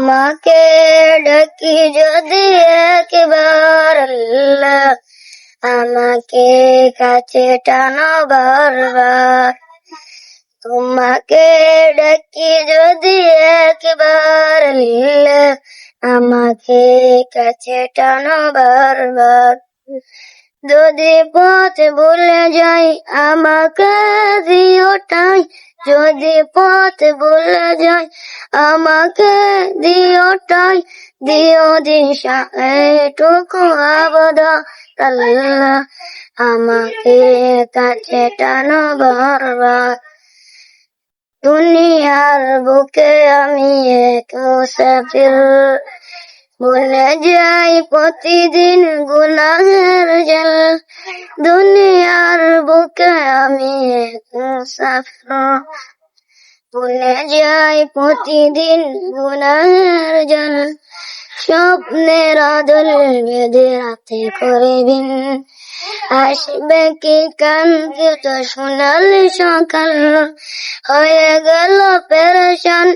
তোমাকে ডাকি যদি একবার আল্লাহ, আমাকে কাছে টানো বারবার। তোমাকে ডাকি যদি একবার আল্লাহ, আমাকে কাছে টানো বারবার। যদি পথ ভুলে যাই আমাকে দিও ঠাঁই, যদি পথ ভুলে যাই আমাকে দিও ঠাঁই, দিও দিশা এইটুকু আবদার আল্লাহ, আমাকে কাছে টানো বারবার। দুনিয়ার বুকে আমি এক মুসাফির, ভুলে যাই প্রতিদিন গুনাহের জাল। দুনিয়ার বুকে আমি এক মুসাফির, ভুলে যাই প্রতিদিন গুনাহের জাল। স্বপ্নের আদল বেঁধে রাতে করবিন, আসবে কি কাঙ্ক্ষিত সোনালি সকাল। হয়ে গেল পেরেশান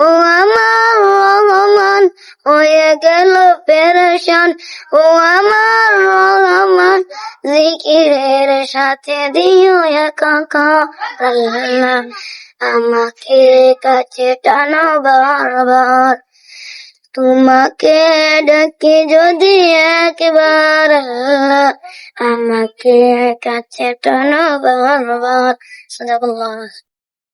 ও আমার রহমান, হয়ে গেল পেরেশান ও আমার রহমান। জিকিরের সাথে দিও একাকার আল্লাহ, আমাকে কাছে টানো বারবার। তোমাকে ডাকি যদি একবার আল্লাহ, আমাকে কাছে টানো বারবার। সাদাকাল্লাহ।